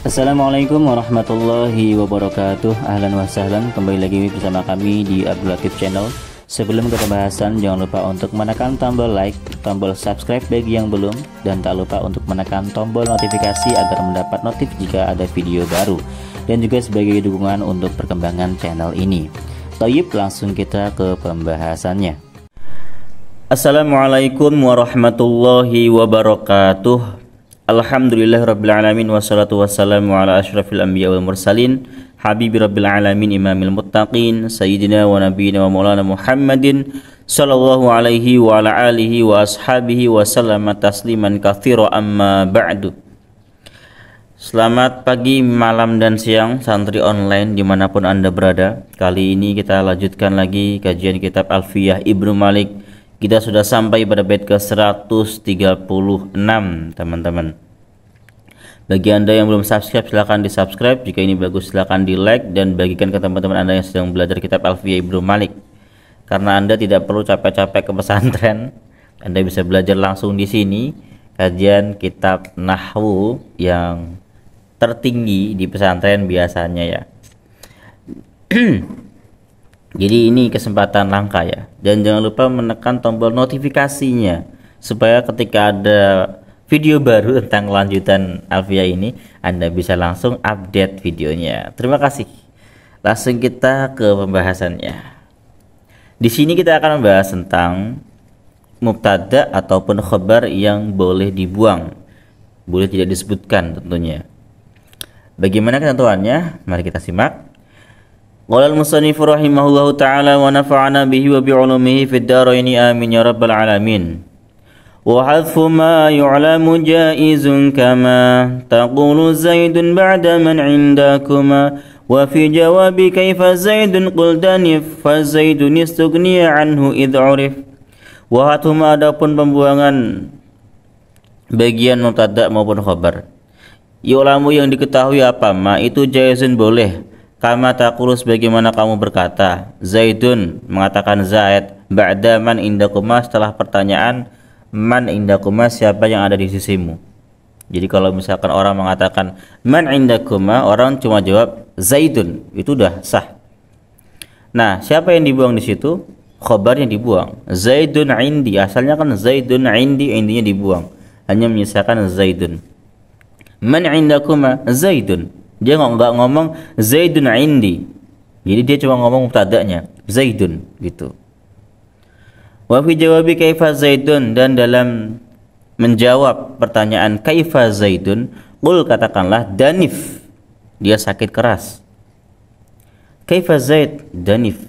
Assalamualaikum warahmatullahi wabarakatuh. Ahlan wa sahlan, kembali lagi bersama kami di Abdul Latif Channel. Sebelum ke pembahasan, jangan lupa untuk menekan tombol like, tombol subscribe bagi yang belum, dan tak lupa untuk menekan tombol notifikasi agar mendapat notif jika ada video baru, dan juga sebagai dukungan untuk perkembangan channel ini. Tayyib, langsung kita ke pembahasannya. Assalamualaikum warahmatullahi wabarakatuh. Alhamdulillahirrabbilalamin, wassalatu wassalamu ala ashrafil anbiya wal mursalin, habibi rabbil alamin, imamil muttaqin, sayyidina wa nabiyina wa maulana Muhammadin sallallahu alaihi wa ala alihi wa ashabihi wa sallama tasliman katsira, amma ba'du. Selamat pagi, malam, dan siang santri online dimanapun anda berada. Kali ini kita lanjutkan lagi kajian kitab Alfiyah Ibnu Malik. Kita sudah sampai pada bait ke 136, teman-teman. Bagi anda yang belum subscribe, silahkan di subscribe. Jika ini bagus, silahkan di like dan bagikan ke teman-teman anda yang sedang belajar kitab Alfiyah Ibnu Malik. Karena anda tidak perlu capek-capek ke pesantren, anda bisa belajar langsung di sini. Kajian kitab Nahwu yang tertinggi di pesantren biasanya ya. Jadi ini kesempatan langka ya. Dan jangan lupa menekan tombol notifikasinya supaya ketika ada video baru tentang lanjutan Alfiyah ini, anda bisa langsung update videonya. Terima kasih. Langsung kita ke pembahasannya. Di sini kita akan membahas tentang mubtada ataupun khabar yang boleh dibuang, boleh tidak disebutkan tentunya. Bagaimana ketentuannya? Mari kita simak. Qala al-musannif rahimahullahu ta'ala wa nafa'ana bihi wa bi'ulumihi fid dharaini amin ya rabbal alamin. Wa hadfu ma yu'lamu jaizun kama taqulu zaidun ba'da man 'indakuma wa fi jawabi kaifa zaidun qul danif fa zaidun istughniya anhu idh 'urif. Wa hadfu ma, adapun pembuangan bagian mubtada maupun khabar. Yu'lamu yang diketahui apa ma itu jaizun boleh. Kama taqulu sebagaimana kamu berkata, Zaidun mengatakan Zaid, ba'da man indakuma setelah pertanyaan man indakuma siapa yang ada di sisimu. Jadi kalau misalkan orang mengatakan man indakuma, orang cuma jawab Zaidun, itu udah sah. Nah, siapa yang dibuang di situ? Khabarnya dibuang. Zaidun indi, asalnya kan Zaidun indi, indinya dibuang. Hanya menyisakan Zaidun. Man indakuma Zaidun. Dia nggak ngomong Zaidun indi, jadi dia cuma ngomong mubtada'nya Zaidun gitu. Wa fi jawabi kaifa Zaidun, dan dalam menjawab pertanyaan kaifa Zaidun, qul katakanlah danif, dia sakit keras. Kaifa Zaid, danif,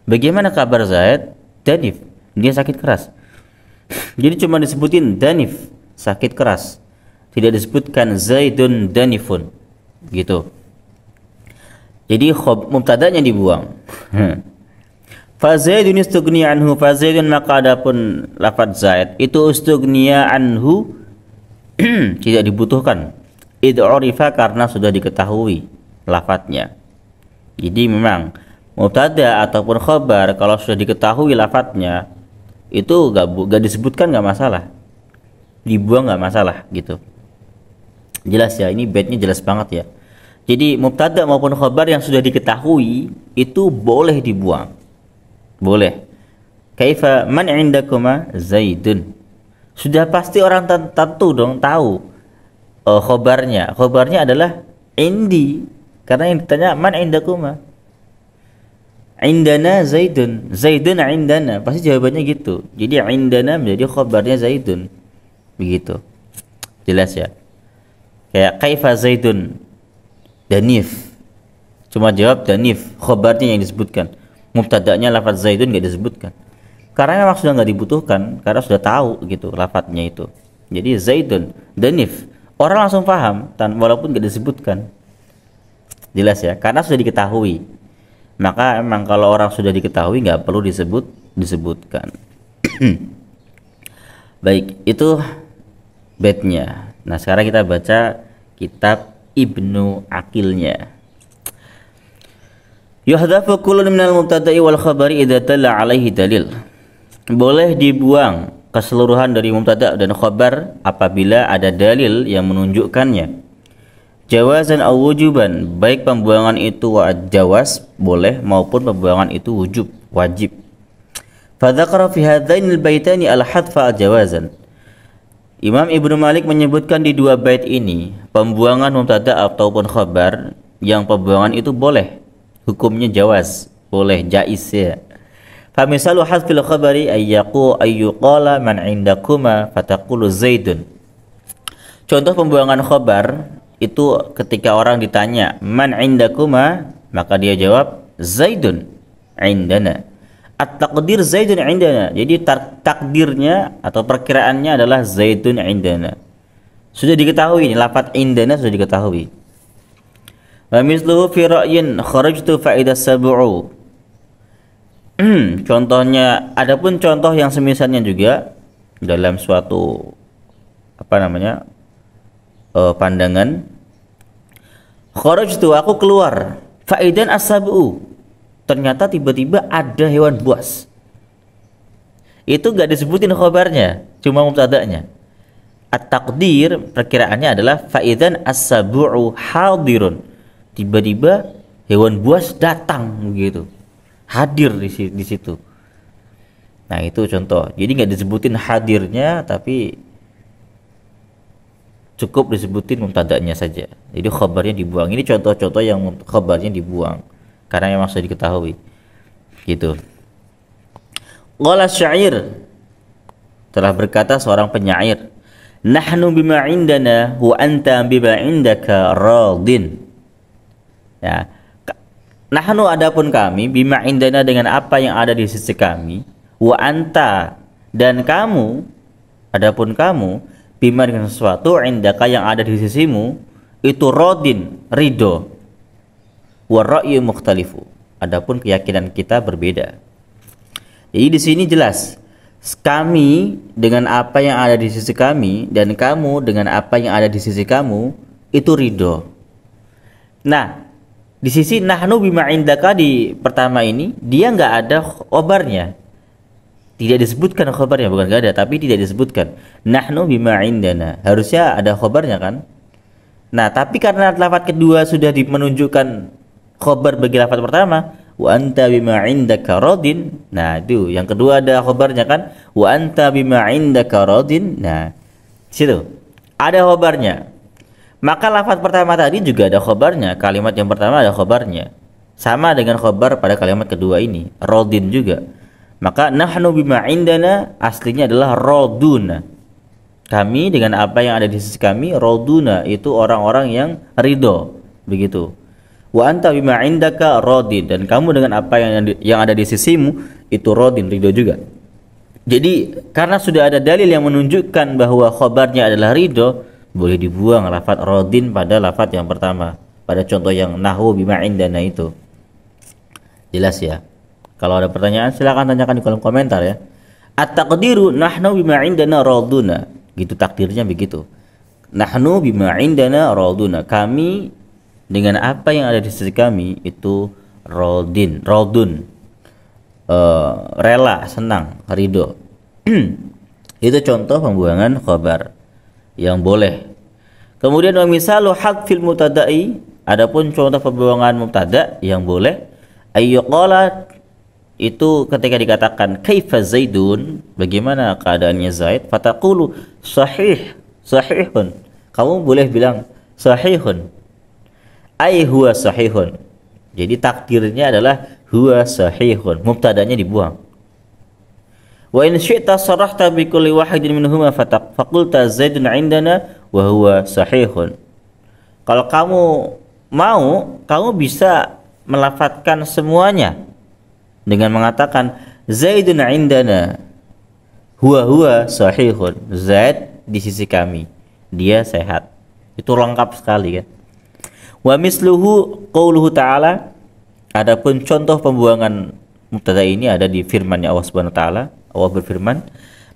bagaimana kabar Zaid? Danif, dia sakit keras. Jadi cuma disebutin danif, sakit keras, tidak disebutkan Zaidun danifun gitu. Jadi mubtada'nya dibuang. Fa Zaidun istughniya anhu, fa Zaidun, maka adapun lafaz Zaid itu istughniya anhu tidak dibutuhkan. Idh urifa, karena sudah diketahui lafadznya. Jadi memang mubtada ataupun khabar kalau sudah diketahui lafadznya itu gak disebutkan, gak masalah, dibuang gak masalah gitu. Jelas ya, ini baitnya jelas banget ya. Jadi mubtada maupun khabar yang sudah diketahui itu boleh dibuang. Boleh. Kaifa man indakuma Zaidun. Sudah pasti orang tentu dong tahu khabarnya. Khabarnya adalah indi, karena yang ditanya man indakuma. Indana Zaidun. Zaidun indana. Pasti jawabannya gitu. Jadi indana menjadi khabarnya Zaidun. Begitu. Jelas ya. Kayak kaifa Zaidun danif, cuma jawab danif, khabarnya yang disebutkan, mubtada'nya lafaz Zaidun gak disebutkan, karena memang sudah gak dibutuhkan, karena sudah tahu gitu lafaznya itu. Jadi Zaidun danif, orang langsung paham walaupun gak disebutkan. Jelas ya, karena sudah diketahui. Maka emang kalau orang sudah diketahui gak perlu disebutkan. Baik, itu baitnya. Nah, sekarang kita baca kitab Ibnu Aqilnya. Yuhdhafu kullun minal mubtada'i wal khabari idza tala alaihi dalil. Boleh dibuang keseluruhan dari mubtada dan khabar apabila ada dalil yang menunjukkannya. jawazan aw wujuban, baik pembuangan itu jawaz boleh maupun pembuangan itu wajib. Fadzakara fi hadzainil baitaini al-hadfa jawazan. Imam Ibnu Malik menyebutkan di dua bait ini pembuangan mubtada ataupun khabar yang pembuangan itu boleh, hukumnya jawaz, boleh, jaiz ya. Fa misalu hadfil khabari ayyuqala man indakuma fataqulu Zaidun. Contoh pembuangan khabar itu ketika orang ditanya man indakuma, maka dia jawab Zaidun indana. At-taqdir Zaidun indana. Jadi takdirnya atau perkiraannya adalah Zaidun indana. Sudah diketahui ini lafaz indana sudah diketahui. Wa misluhu fi ra'yin kharajtu fa idza sab'u. Contohnya, adapun contoh yang semisalnya juga dalam suatu pandangan, kharajtu, aku keluar, fa idan as-sab'u, ternyata tiba-tiba ada hewan buas. Itu gak disebutin khabarnya, cuma mubtada'nya. At-taqdir perkiraannya adalah fa'idzan as-sab'u hadirun, tiba-tiba hewan buas datang begitu, hadir di situ. Nah itu contoh. Jadi nggak disebutin hadirnya, tapi cukup disebutin mubtada'nya saja. Jadi khabarnya dibuang. Ini contoh-contoh yang khabarnya dibuang karena memang sudah diketahui gitu. Qala syair, telah berkata seorang penyair, nahnu bima indana wa anta bima indaka radin. Ya, nahnu adapun kami, bima indana dengan apa yang ada di sisi kami, wa anta dan kamu, adapun kamu, bima dengan sesuatu indaka yang ada di sisimu, itu radin, ridho. Wa ra'yu mukhtalifu, adapun keyakinan kita berbeda. Jadi di sini jelas, kami dengan apa yang ada di sisi kami dan kamu dengan apa yang ada di sisi kamu itu ridho. Nah, di sisi nahnu bima indaka di pertama ini dia nggak ada khobarnya, tidak disebutkan khobarnya, bukan nggak ada tapi tidak disebutkan. Nahnu bima indana, harusnya ada khobarnya kan. Nah tapi karena lafaz kedua sudah menunjukkan khobar bagi lafaz pertama, wa anta bima indaka radin. Nah itu yang kedua ada khobarnya kan, wa anta bima indaka radin. Nah situ ada khobarnya. Maka lafaz pertama tadi juga ada khobarnya, kalimat yang pertama ada khobarnya, sama dengan khobar pada kalimat kedua ini, radin juga. Maka nahnu bima indana aslinya adalah raduna, kami dengan apa yang ada di sisi kami, raduna itu orang-orang yang ridho begitu. Wa anta bima indaka radin, dan kamu dengan apa yang ada di sisimu itu radin, ridho juga. Jadi karena sudah ada dalil yang menunjukkan bahwa khobarnya adalah ridho, boleh dibuang lafaz radin pada lafaz yang pertama, pada contoh yang nahwu bima indana itu. Jelas ya? Kalau ada pertanyaan silakan tanyakan di kolom komentar ya. At-taqdiru nahnu bima indana raduna, gitu takdirnya begitu. Nahnu bima indana raduna, kami dengan apa yang ada di sisi kami itu radun, rela, senang, ridho. Itu contoh pembuangan khabar yang boleh. Kemudian wa misalu hadfil mubtada'i, adapun contoh pembuangan mubtada yang boleh, ayyuqala itu ketika dikatakan kaifa Zaidun, bagaimana keadaannya Zaid, fataqulu sahihun, kamu boleh bilang sahihun, ai huwa sahihun. Jadi takdirnya adalah huwa sahihun, mubtadanya dibuang. Wa in syi'ta sarahta bi kulli wahidin minhuma faqulta Zaidun indana wa huwa sahihun. Kalau kamu mau, kamu bisa melafadzkan semuanya dengan mengatakan Zaidun indana huwa sahihun, Zaid di sisi kami, dia sehat. Itu lengkap sekali kan. Wa misluhu qauluhu ta'ala, adapun contoh pembuangan mubtada ini ada di firman-Nya Allah Subhanahu wa taala. Allah berfirman,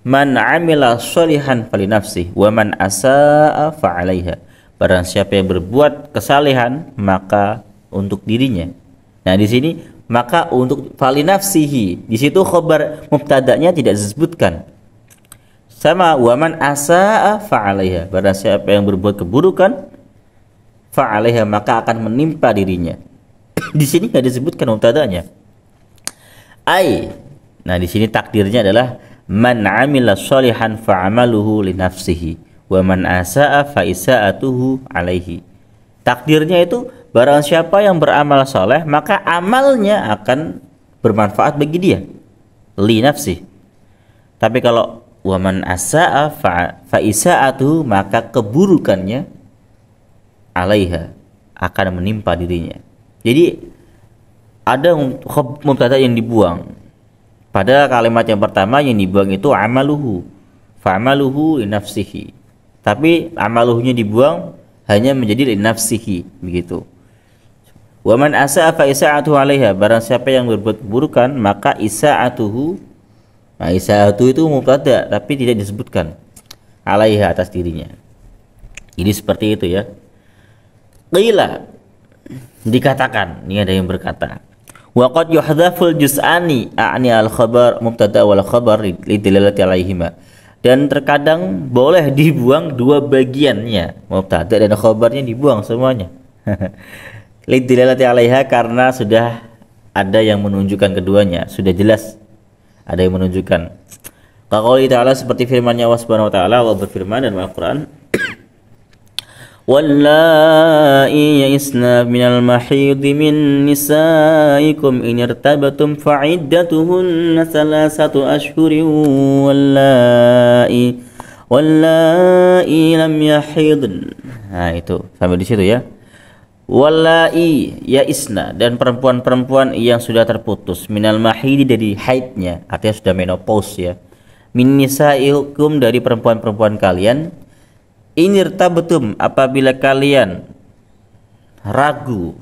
man 'amila sholihan falinafsih wa man asaa fa'alaiha. Barang siapa yang berbuat kesalehan maka untuk dirinya. Nah di sini maka untuk falinafsihi, di situ khabar mubtada'nya tidak disebutkan. Sama wa man asaa fa'alaiha, barang siapa yang berbuat keburukan fa'alaiha maka akan menimpa dirinya. Di sini nggak disebutkan mubtada'nya. Nah di sini takdirnya adalah man 'amila sholihan fa'amaluhu li nafsihi wa man asa'a fa isa'atuhu 'alaihi. Takdirnya itu barang siapa yang beramal soleh maka amalnya akan bermanfaat bagi dia, li nafsi. Tapi kalau waman asa'a fa isa'atuhu maka keburukannya alaiha akan menimpa dirinya. Jadi ada mubtada yang dibuang. Pada kalimat yang pertama yang dibuang itu amaluhu, fa'amaluhu li nafsihi. Tapi amaluhunya dibuang hanya menjadi li nafsihi begitu. Waman asa'a fa isa'atuhu alaiha, barang siapa yang berbuat keburukan maka isa'atuhu. Nah, isa'atuhu itu mubtada tapi tidak disebutkan alaiha atas dirinya. Ini seperti itu ya. Qila dikatakan, ini ada yang berkata, wa qad yuhdhaful juz'ani a'ni al-khabar mubtada wal khabar lidilalati alaihima. Dan terkadang boleh dibuang dua bagiannya, mubtada dan khabarnya dibuang semuanya. Lidilalati alaiha karena sudah ada yang menunjukkan keduanya, sudah jelas ada yang menunjukkan. Qaqouli ta'ala seperti firman-Nya Allah Subhanahu wa taala, Allah berfirman dalam Al-Qur'an, wallai ya'isna minal mahidhi min nisaikum in irtabatum fa'iddatuhunna salasatu ashhurin wallai lam yahidn. Nah itu sampai di situ ya. Wallai ya'isna, dan perempuan-perempuan yang sudah terputus minal mahidhi dari haidnya, artinya sudah menopause ya. Min nisaikum, dari perempuan-perempuan kalian. Inirtabatum, apabila kalian ragu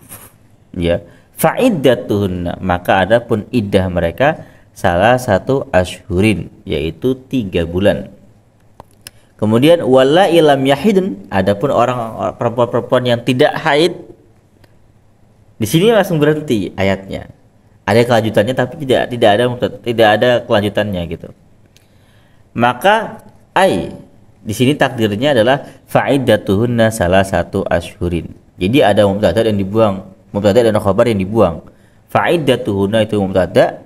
ya, fa'iddatuhunna, maka adapun iddah mereka salah satu ashhurin, yaitu 3 bulan. Kemudian wallai lam yahidn, adapun orang perempuan-perempuan yang tidak haid, di sini langsung berhenti ayatnya. Ada kelanjutannya tapi tidak ada kelanjutannya gitu. Maka di sini takdirnya adalah fa'iddatuhunna salah satu ashhurin. Jadi ada mubtada dan dibuang, mubtada dan khabar yang dibuang. Fa'iddatuhunna itu mubtada,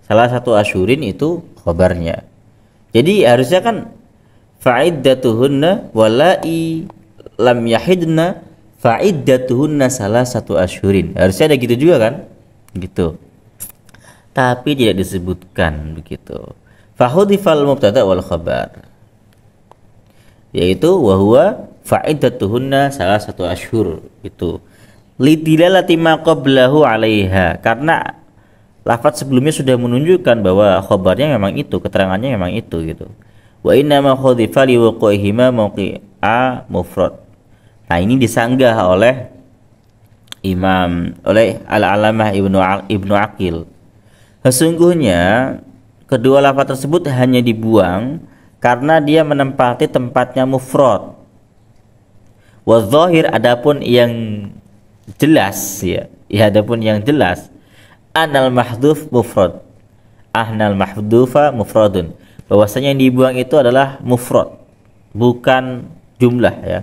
salah satu ashhurin itu khabarnya. Jadi harusnya kan fa'iddatuhunna wallai lam yahidna fa'iddatuhunna salah satu ashhurin. Harusnya ada gitu juga kan? Gitu. Tapi tidak disebutkan begitu. Fahudifal mubtada wal khabar, yaitu wahwa fa'iddatuhunna salah satu ashhur, itu lidilalati ma qablahu 'alaiha, karena lafaz sebelumnya sudah menunjukkan bahwa khabarnya memang itu, keterangannya memang itu gitu. Wa inna ma khudifa li wuqu'ihima mawqi'a mufrad. Nah, ini disanggah oleh Al-Alamah Ibnu Aqil. Sesungguhnya kedua lafaz tersebut hanya dibuang karena dia menempati tempatnya mufrad. Wa dhahir, adapun yang jelas ya, adapun yang jelas, anal mahdhuf mufrad, ahnal mahdhufa mufradun, bahwasanya yang dibuang itu adalah mufrad, bukan jumlah ya.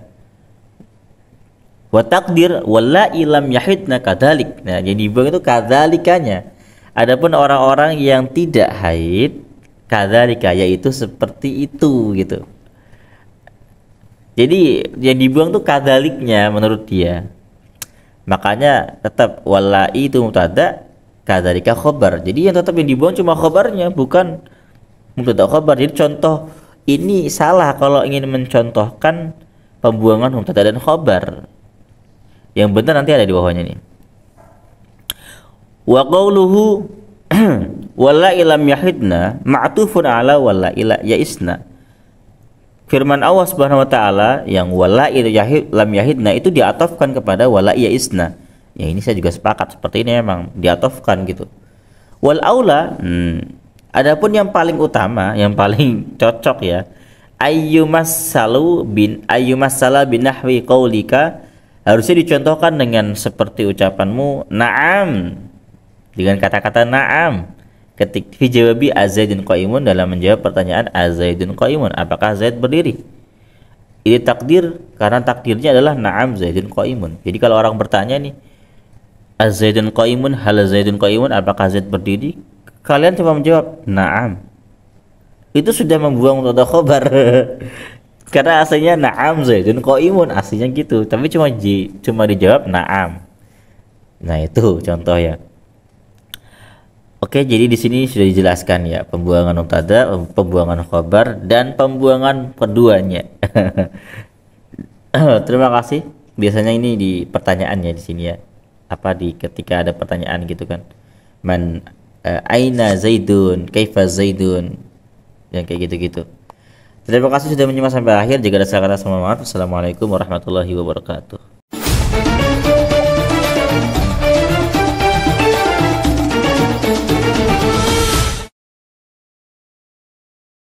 Wa taqdir wallai lam yahidna kadzalik. Nah, yang dibuang itu kadzalikanya. Adapun orang-orang yang tidak haid, kadzalika, yaitu seperti itu gitu. Jadi yang dibuang tuh kadzaliknya menurut dia. Makanya tetap wallai itu mubtada, kadzalika khabar. Jadi yang tetap yang dibuang cuma khabarnya, bukan mubtada khabar. Jadi contoh ini salah kalau ingin mencontohkan pembuangan mubtada dan khabar. Yang benar nanti ada di bawahnya nih. Wa qawluhu wallai lam yahidna ma'tufun ala wallai ya'isna. Firman Allah Subhanahu wa taala yang wallai lam yahidna itu diatofkan kepada wallai ya'isna. Ya, ini saya juga sepakat, seperti ini memang diatofkan gitu. Wal aula, adapun yang paling utama, yang paling cocok ya, ayyumassala bin nahwi qaulika, harusnya dicontohkan dengan seperti ucapanmu na'am, dengan kata-kata na'am ketika fi jawabi azaidun qaimun, dalam menjawab pertanyaan azaidun qaimun, apakah Zaid berdiri. Ini takdir karena takdirnya adalah na'am Zaidun qaimun. Jadi kalau orang bertanya nih, Az-Zaidun qaimun, hal Zaidun qaimun, apakah Zaid berdiri? Kalian cuma menjawab na'am. Itu sudah membuang mubtada khobar. Karena aslinya na'am Zaidun qaimun, aslinya gitu. Tapi cuma dijawab na'am. Nah, itu contoh ya. Oke, jadi di sini sudah dijelaskan ya pembuangan mubtada, pembuangan khobar, dan pembuangan keduanya. Terima kasih. Biasanya ini di pertanyaannya di sini ya. Apa di ketika ada pertanyaan gitu kan. Aina Zaidun, kaifa Zaidun, yang kayak gitu-gitu. Terima kasih sudah menyimak sampai akhir. Jika ada salah kata, mohon maaf. Assalamualaikum warahmatullahi wabarakatuh.